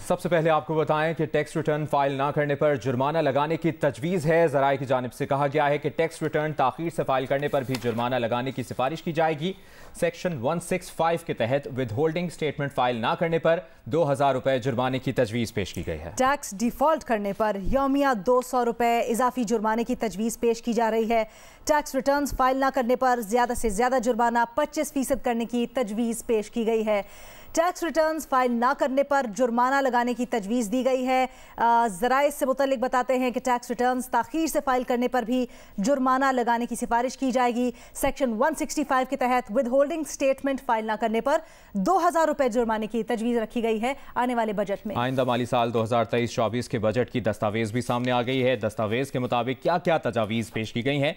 सबसे पहले आपको बताएं कि टैक्स रिटर्न फाइल ना करने पर जुर्माना लगाने की तजवीज़ है। ज़राए की जानिब से कहा गया है कि टैक्स रिटर्न ताख़ीर से फाइल करने पर भी जुर्माना लगाने की सिफारिश की जाएगी। सेक्शन 165 के तहत विद होल्डिंग स्टेटमेंट फाइल ना करने पर 2000 रुपए जुर्माने की तजवीज़ पेश की गई है। टैक्स डिफॉल्ट करने पर यौमिया 200 रुपए इजाफी जुर्माने की तजवीज़ पेश की जा रही है। टैक्स रिटर्न फाइल ना करने पर ज़्यादा से ज़्यादा जुर्माना 25% करने की तजवीज़ पेश की गई है। टैक्स रिटर्न्स फाइल ना करने पर जुर्माना लगाने की तजवीज़ दी गई है। ज़राए से मुतल्लिक बताते हैं कि टैक्स रिटर्न्स ताख़ीर से फाइल करने पर भी जुर्माना लगाने की सिफारिश की जाएगी। सेक्शन 165 के तहत विद होल्डिंग स्टेटमेंट फाइल ना करने पर 2000 रुपए जुर्माने की तजवीज़ रखी गई है। आने वाले बजट में आइंदा माली साल 2023-24 के बजट की दस्तावेज भी सामने आ गई है। दस्तावेज के मुताबिक क्या क्या तजावीज़ पेश की गई हैं,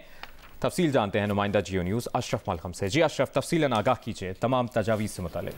तफसील जानते हैं नुमाइंदा जियो न्यूज़ अशरफ मलखम से। जी अशरफ, तफसीलन आगाह कीजिए तमाम तजावीज़ से मुतालिक।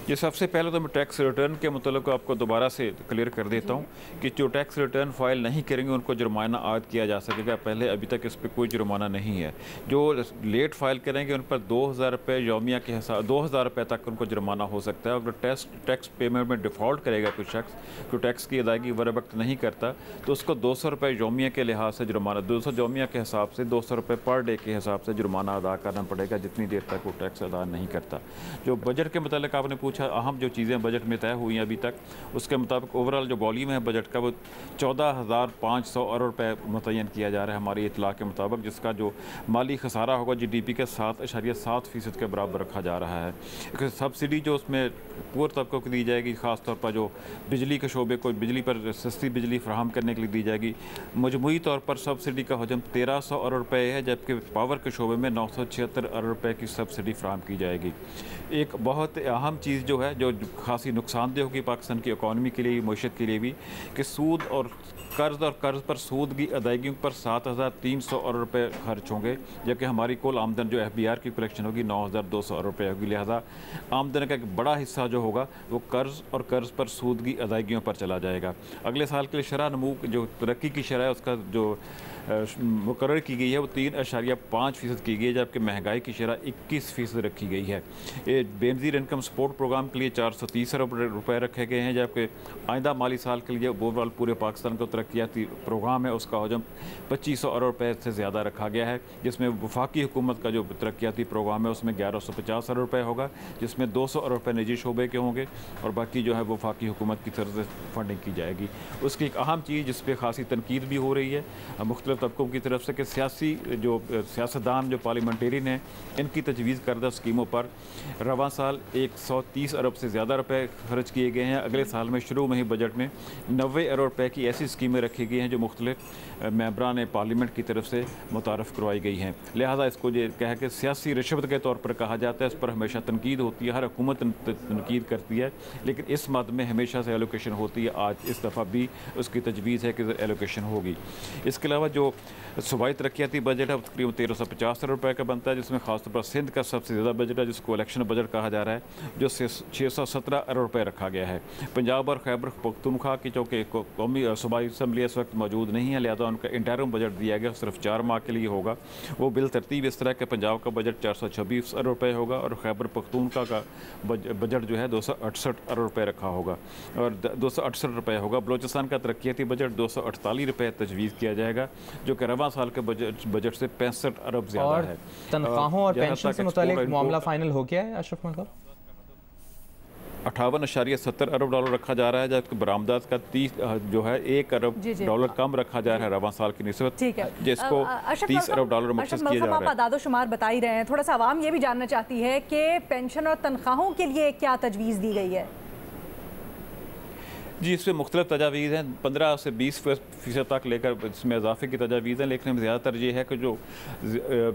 ये सबसे पहले तो मैं टैक्स रिटर्न के मतलब आपको दोबारा से क्लियर कर देता हूँ कि जो टैक्स रिटर्न फाइल नहीं करेंगे उनको जुर्माना आयद किया जा सकेगा। पहले अभी तक इस पर कोई जुर्माना नहीं है। जो लेट फाइल करेंगे उन पर 2000 रुपये यौमिया के हिसाब 2000 रुपये तक उनको जुर्माना हो सकता है। और टैक्स पेमेंट में डिफ़ॉल्ट करेगा कोई शख्स जो टैक्स की अदायगी बर वक्त नहीं करता तो उसको 200 रुपये यौमिया के लिहाज से जुर्माना 200 यौमिया के हिसाब से 200 रुपये पर डे के हिसाब से जुर्माना अदा करना पड़ेगा जितनी देर तक वो टैक्स अदा नहीं करता। जो बजट के मतलब आपने पूछा अहम जो चीज़ें बजट में तय हुई हैं अभी तक, उसके मुताबिक ओवरऑल जो वॉल्यूम है बजट का वो 14,500 अरब रुपये मुतय्यन किया जा रहा है हमारी इतला के मुताबिक, जिसका जो माली खसारा होगा GDP के 7.7% के बराबर रखा जा रहा है। सब्सिडी जो उसमें पूरे तबकों को दी जाएगी, ख़ास तौर पर जो बिजली के शोबे को बिजली पर सस्ती बिजली फराहम करने के लिए दी जाएगी। मजमूई तौर पर सब्सिडी का हजम 1300 अरब रुपये है, जबकि पावर के शोबे में 976 अरब रुपये की सब्सिडी फराहम की जाएगी। एक बहुत अहम चीज़ जो है जो खासी नुकसानदेह होगी पाकिस्तान की इकॉनमी के लिए, मईशत के लिए भी, कि सूद और कर्ज़ पर सूद की अदायगियों पर 7300 अरब रुपये खर्च होंगे, जबकि हमारी कुल आमदन जो FBR की कलेक्शन होगी 9200 अरब रुपये होगी। लिहाजा आमदन का एक बड़ा हिस्सा जो होगा वो कर्ज़ और कर्ज़ पर सूद की अदायगियों पर चला जाएगा। अगले साल के लिए शरह नमू जो तरक्की की शरह है उसका जो मुकर्रर की गई है वो 3.5% की गई है, जबकि महंगाई की शरह 21% रखी गई है। ये बेनज़ीर इनकम सपोर्ट प्रोग्राम के लिए 430 अरब रुपये रखे गए हैं, जबकि आइंदा माली साल के लिए ओवरऑल पूरे पाकिस्तान का तरक्याती प्रोग्राम है उसका हजम 2500 अरब रुपये से ज़्यादा रखा गया है, जिसमें वफाकी हुकूमत का जो तरक्याती प्रोग्राम है उसमें 1150 अरब रुपये होगा, जिसमें 200 अरब रुपये निजी शोबे के होंगे और बाकी जो है वफाकी हुकूमत की तरफ से फंडिंग की जाएगी। उसकी एक अहम चीज़ जिस पर खासी तनकीद भी हो रही है मुख्तलिफ तबकों की तरफ से कि सियासतदान जो पार्लियामेंटेरियन हैं इनकी तजवीज़ करदा स्कीमों पर रवां साल 130 अरब से ज़्यादा रुपए खर्च किए गए हैं। अगले साल में शुरू में ही बजट में 90 अरब रुपए की ऐसी स्कीमें रखी गई हैं जो मुख्तलिफ मेंबरान पार्लियामेंट की तरफ से मुतारफ़ करवाई गई हैं। लिहाजा इसको ये कह के सियासी रिश्वत के तौर पर कहा जाता है, इस पर हमेशा तनकीद होती है, हर हुकूमत तनकीद करती है, लेकिन इस मद में हमेशा से एलोकेशन होती है। आज इस दफ़ा भी उसकी तजवीज़ है कि एलोकेशन होगी। इसके अलावा जो सूबाई तरक्याती बजट है वो तकरीबन 1350 अरब रुपये का बनता है, जिसमें खासतौर पर सिंध का सबसे ज़्यादा बजट है जिसको इलेक्शन बजट कहा जा रहा है, जो 617 अरब रुपये रखा गया है। पंजाब और खैबर पख्तूनख्वा की जो कि कौमी सूबाई असम्बली इस वक्त मौजूद नहीं है, लिहाजा उनका इंटरिम बजट दिया गया सिर्फ 4 माह के लिए होगा। वो बिल तरतीब इस तरह के पंजाब का बजट 426 अरब रुपये होगा और खैबर पख्तूनख्वा का बजट जो है 268 अरब रुपये रखा होगा और 268 रुपये होगा। बलोचिस्तान का तरक्याती बजट 248 रुपये तजवीज़ किया जाएगा, जो कि रवां साल के बजट से 65 अरब ज़्यादा है। तनख्वाहों और पेंशन से मुतालिक मामला फाइनल हो गया है अशरफ मलखम? 58.70 अरब डॉलर रखा जा रहा है, जबकि बरामदात का 30 जो है 1 अरब डॉलर कम रखा जा रहा है रवां साल की निस्बत, जिसको 30 अरब डॉलर मखसूस किया जा रहा है। आप आदाद शुमार बता ही रहे हैं, थोड़ा सा आवाम ये भी जानना चाहती है कि पेंशन और तनख्वाहों के लिए क्या तजवीज़ दी गई है? जी, इसमें मुख्तलिफ तजावीज़ हैं, 15 से 20% तक लेकर इसमें इजाफे की तजावीज़ हैं, लेकिन ज़्यादातर ये है कि जो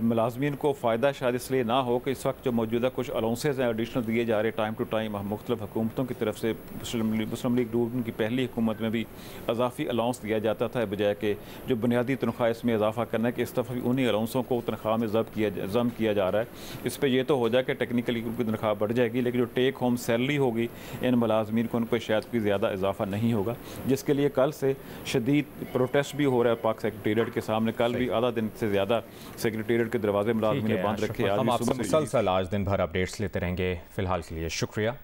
मुलाजमीन को फ़ायदा शायद इसलिए ना हो कि इस वक्त जो मौजूदा कुछ अलाउंसेज हैं एडिशनल दिए जा रहे हैं टाइम टू टाइम मुख्तलिफ हुकूमतों की तरफ से। मुस्लिम लीग नून की पहली हुकूमत में भी इजाफी अलाउंस दिया जाता था, बजाय कि जो बुनियादी तनख्वाह इसमें इजाफा करना है कि इस दफ़ा भी उन्हीं अलाउंसों को तनख्वाह में ज़म किया जा रहा है। इस पर यह तो हो जाए कि टेक्निकली उनकी तनख्वाह बढ़ जाएगी, लेकिन जो टेक होम सैलरी होगी इन मुलाजमीन को उन पर शायद कोई ज़्यादा इजाफा नहीं होगा, जिसके लिए कल से शदीद प्रोटेस्ट भी हो रहा है पाक सेक्रेटेरिएट के सामने। कल भी आधा दिन से ज़्यादा सेक्रेटेरिएट के दरवाजे मुलाजमीन ने बंद रखे। हम आपसे मुसलसल आज दिन भर अपडेट्स लेते रहेंगे। फिलहाल के लिए शुक्रिया।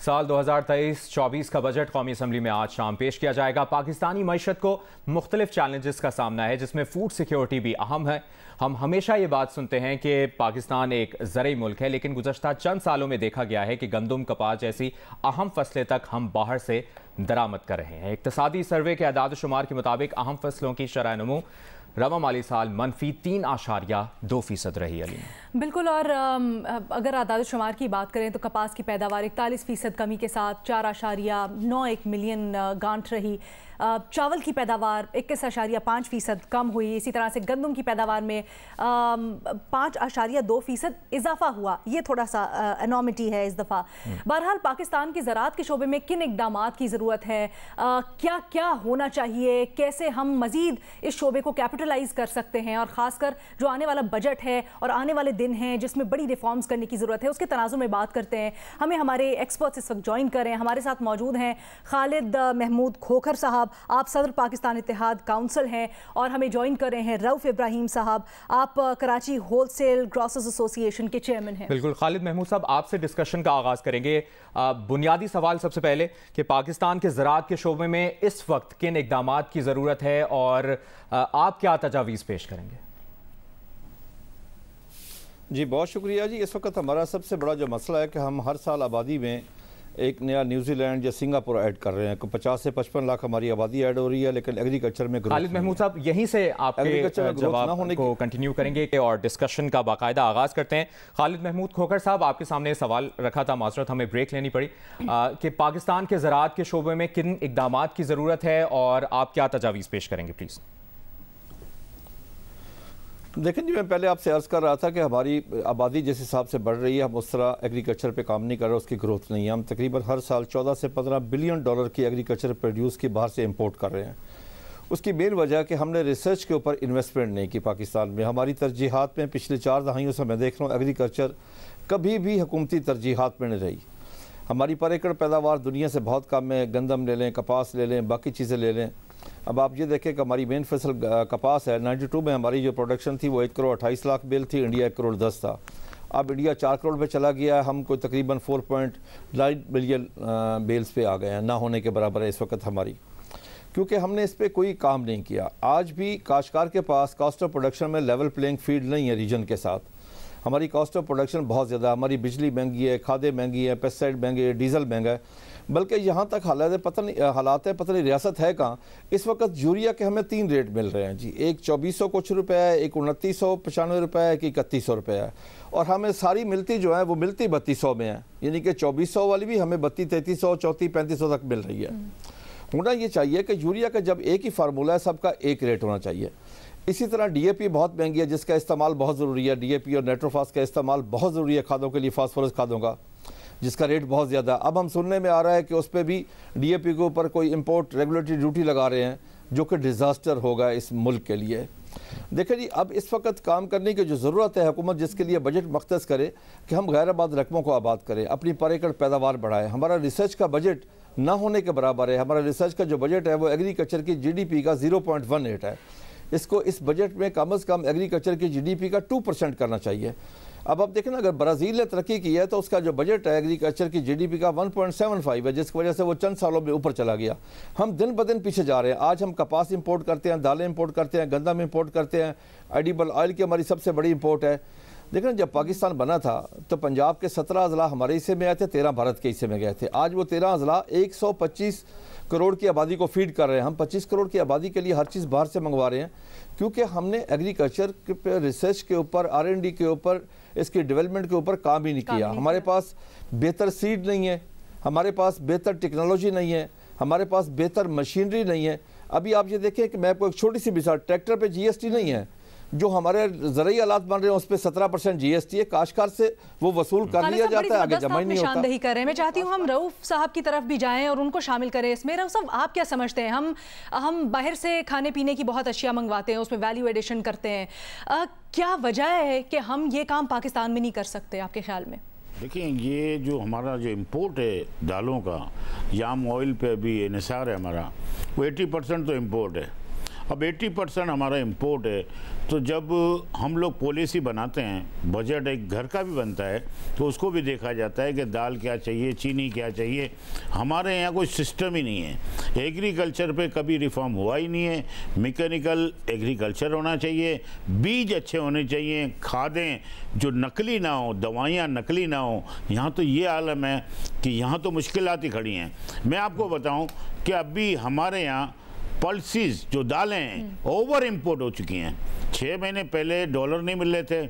साल 2023-24 का बजट कौमी असम्बली में आज शाम पेश किया जाएगा। पाकिस्तानी मईशत को मुख्तलिफ चैलेंजेस का सामना है, जिसमें फूड सिक्योरिटी भी अहम है। हम हमेशा ये बात सुनते हैं कि पाकिस्तान एक ज़रई मुल्क है, लेकिन गुज़श्ता चंद सालों में देखा गया है कि गंदम, कपास जैसी अहम फसलें तक हम बाहर से दरामद कर रहे हैं। इक़्तिसादी सर्वे के अदाद शुमार के मुताबिक अहम फसलों की शरह नमू रवा माली साल -3.2% रही। अली बिल्कुल, और अगर आदाद शुमार की बात करें तो कपास की पैदावार 41% कमी के साथ 4.91 मिलियन गांठ रही। चावल की पैदावार 21.5% कम हुई। इसी तरह से गंदम की पैदावार में 5.2% इजाफा हुआ। ये थोड़ा सा एनॉमिटी है इस दफ़ा। बहरहाल पाकिस्तान की ज़राअत के शोबे में किन इक़दामात की ज़रूरत है, क्या क्या होना चाहिए, कैसे हम मज़ीद इस शोबे को कैपिटलाइज कर सकते हैं, और ख़ासकर जो आने वाला बजट है और आने वाले दिन हैं जिसमें बड़ी रिफॉर्म्स करने की ज़रूरत है, उसके तनाज़ुर में बात करते हैं। हमें हमारे एक्सपर्ट्स इस वक्त ज्वाइन कर रहे हैं। हमारे साथ मौजूद हैं खालिद महमूद खोखर साहब, आप सदर पाकिस्तान इत्तेहाद काउंसिल हैं, और हमें ज्वाइन कर रहे हैं रऊफ इब्राहिम साहब, आप कराची होलसेल ग्रॉसर्स एसोसिएशन के चेयरमैन हैं। बिल्कुल, खालिद महमूद साहब, आपसे डिस्कशन का आगाज़ करेंगे। बुनियादी सवाल सबसे पहले कि पाकिस्तान के ज़राअत के शोबे में इस वक्त किन इक़दामात की ज़रूरत है और आप क्या तजावीज़ पेश करेंगे? जी बहुत शुक्रिया जी। इस वक्त हमारा सबसे बड़ा जो मसला है कि हम हर साल आबादी में एक नया न्यूजीलैंड या सिंगापुर ऐड कर रहे हैं। 50 से 55 लाख हमारी आबादी ऐड हो रही है, लेकिन एग्रीकल्चर में ग्रोथ। खालिद महमूद साहब, यहीं से आपके जवाब को कंटिन्यू करेंगे और डिस्कशन का बाकायदा आगाज़ करते हैं। खालिद महमूद खोखर साहब, आपके सामने सवाल रखा था, माजरत हमें ब्रेक लेनी पड़ी, कि पाकिस्तान के ज़राअत के शोबे में किन इक़दामात की ज़रूरत है और आप क्या तजावीज़ पेश करेंगे प्लीज़? देखें जी, मैं पहले आपसे अर्ज़ कर रहा था कि हमारी आबादी जिस हिसाब से बढ़ रही है, हम उस तरह एग्रीकल्चर पे काम नहीं कर रहे, उसकी ग्रोथ नहीं है। हम तकरीबन हर साल 14 से 15 बिलियन डॉलर की एग्रीकल्चर प्रोड्यूस की बाहर से इंपोर्ट कर रहे हैं। उसकी मेन वजह कि हमने रिसर्च के ऊपर इन्वेस्टमेंट नहीं की पाकिस्तान में। हमारी तरजीहात में पिछले 4 दहाइयों से मैं देख रहा हूँ एग्रीकल्चर कभी भी हुकूमती तरजीहात में नहीं रही। हमारी पर एकड़ पैदावार दुनिया से बहुत कम है। गंदम ले लें, कपास ले लें, बाकी चीज़ें ले लें। अब आप ये देखें कि हमारी मेन फसल कपास है। 92 में हमारी जो प्रोडक्शन थी वो 1 करोड़ 28 लाख बेल थी, इंडिया 1 करोड़ 10 था। अब इंडिया 4 करोड़ पे चला गया है। हम कोई तकरीबन 4.9 मिलियन बेल्स पे आ गए हैं, ना होने के बराबर है इस वक्त हमारी, क्योंकि हमने इस पर कोई काम नहीं किया। आज भी काश्तकार के पास कॉस्ट ऑफ प्रोडक्शन में लेवल प्लेइंग फील्ड नहीं है रीजन के साथ। हमारी कॉस्ट ऑफ प्रोडक्शन बहुत ज़्यादा, हमारी बिजली महंगी है, खादें महंगी है, पेस्टिसाइड महंगे है, डीजल महंगा है, बल्कि यहाँ तक हालात है पता नहीं रियासत है कहाँ। इस वक्त यूरिया के हमें 3 रेट मिल रहे हैं जी, एक 2400 कुछ रुपये है, एक 2995 रुपये है, एक 3100 रुपये है, और हमें सारी मिलती जो है वो मिलती 3200 में है। यानी कि 2400 वाली भी हमें 3200, 3300, 3400 तक मिल रही है। होना ये चाहिए कि यूरिया का जब एक ही फार्मूला है, सबका एक रेट होना चाहिए। इसी तरह डीएपी बहुत महंगी है, जिसका इस्तेमाल बहुत ज़रूरी है। डीएपी और नाइट्रोफॉस का इस्तेमाल बहुत ज़रूरी है खादों के लिए, फास्फोरस खादों का, जिसका रेट बहुत ज़्यादा। अब हम सुनने में आ रहा है कि उस पर भी डीएपी के ऊपर कोई इंपोर्ट रेगुलेटरी ड्यूटी लगा रहे हैं, जो कि डिज़ास्टर होगा इस मुल्क के लिए। देखिए जी, अब इस वक्त काम करने की जो ज़रूरत है, हुकूमत जिसके लिए बजट मख्तस करे कि हम गैराबाद रकमों को आबाद करें, अपनी पर एकड़ पैदावार बढ़ाएं। हमारा रिसर्च का बजट ना होने के बराबर है। हमारा रिसर्च का जो बजट है वो एग्रीकल्चर की जीडीपी का 0.18 है। इसको इस बजट में कम से कम एग्रीकल्चर की जीडीपी का 2% करना चाहिए। अब आप देखें ना, अगर ब्राज़ील ने तरक्की की है तो उसका जो बजट है एग्रीकल्चर की जीडीपी का 1.75 है, जिसकी वजह से वो चंद सालों में ऊपर चला गया। हम दिन ब दिन पीछे जा रहे हैं। आज हम कपास इंपोर्ट करते हैं, दालें इंपोर्ट करते हैं, गंदम इंपोर्ट करते हैं, एडिबल ऑयल की हमारी सबसे बड़ी इंपोर्ट है। देखना, जब पाकिस्तान बना था तो पंजाब के 17 अजला हमारे हिस्से में आए थे, 13 भारत के हिस्से में गए थे। आज वो 13 अजला 125 करोड़ की आबादी को फीड कर रहे हैं। हम 25 करोड़ की आबादी के लिए हर चीज़ बाहर से मंगवा रहे हैं, क्योंकि हमने एग्रीकल्चर के रिसर्च के ऊपर, R&D के ऊपर, इसकी डेवलपमेंट के ऊपर काम ही नहीं किया। हमारे पास बेहतर सीड नहीं है, हमारे पास बेहतर टेक्नोलॉजी नहीं है, हमारे पास बेहतर मशीनरी नहीं है। अभी आप ये देखें कि मैं आपको एक छोटी सी मिसाल, ट्रैक्टर पे GST नहीं है। जो हमारे ज़रूरी आलात बन रहे हैं उस पर 17% GST है, काश्तकार से वो वसूल कर लिया जाता है, आगे जमा ही नहीं होता। निशानदेही कर रहे हैं। मैं चाहती हूँ हम रऊफ साहब की तरफ भी जाएं और उनको शामिल करें इसमें। रऊफ साहब, आप क्या समझते हैं? हम बाहर से खाने पीने की बहुत अशिया मंगवाते हैं, उसमें वैल्यू एडिशन करते हैं, क्या वजह है कि हम ये काम पाकिस्तान में नहीं कर सकते आपके ख्याल में? देखिए, ये जो हमारा जो इम्पोर्ट है दालों का, याम ऑयल पे अभी इन्हिसार है हमारा, वो 80% तो इम्पोर्ट है। अब 80% हमारा इंपोर्ट है। तो जब हम लोग पॉलिसी बनाते हैं, बजट एक घर का भी बनता है, तो उसको भी देखा जाता है कि दाल क्या चाहिए, चीनी क्या चाहिए। हमारे यहाँ कोई सिस्टम ही नहीं है। एग्रीकल्चर पे कभी रिफॉर्म हुआ ही नहीं है। मैकेनिकल एग्रीकल्चर होना चाहिए, बीज अच्छे होने चाहिए, खादें जो नकली ना हो, दवाइयाँ नकली ना हो। यहाँ तो ये आलम है कि यहाँ तो मुश्किलात ही खड़ी हैं। मैं आपको बताऊँ कि अभी हमारे यहाँ पल्सीज जो दालें हैं ओवर इंपोर्ट हो चुकी हैं। 6 महीने पहले डॉलर नहीं मिल रहे थे,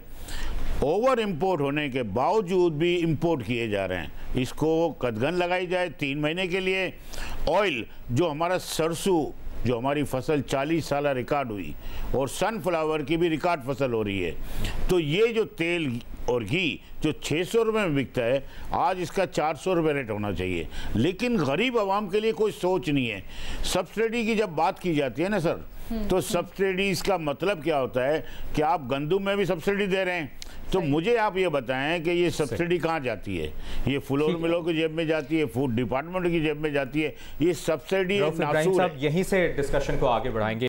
ओवर इंपोर्ट होने के बावजूद भी इंपोर्ट किए जा रहे हैं। इसको कदगन लगाई जाए 3 महीने के लिए। ऑयल जो हमारा सरसों, जो हमारी फसल 40 साल रिकॉर्ड हुई, और सनफ्लावर की भी रिकॉर्ड फसल हो रही है। तो ये जो तेल और घी जो 600 रुपये में बिकता है, आज इसका 400 रुपये रेट होना चाहिए। लेकिन गरीब आवाम के लिए कोई सोच नहीं है। सब्सिडी की जब बात की जाती है ना सर, तो सब्सिडीज का मतलब क्या होता है कि आप गंदम में भी सब्सिडी दे रहे हैं। तो मुझे आप ये बताएं कि ये सब्सिडी कहाँ जाती है? ये फ्लोर मिलों की जेब में जाती है, फूड डिपार्टमेंट की जेब में जाती है? ये सब्सिडी यहीं से डिस्कशन को आगे बढ़ाएंगे।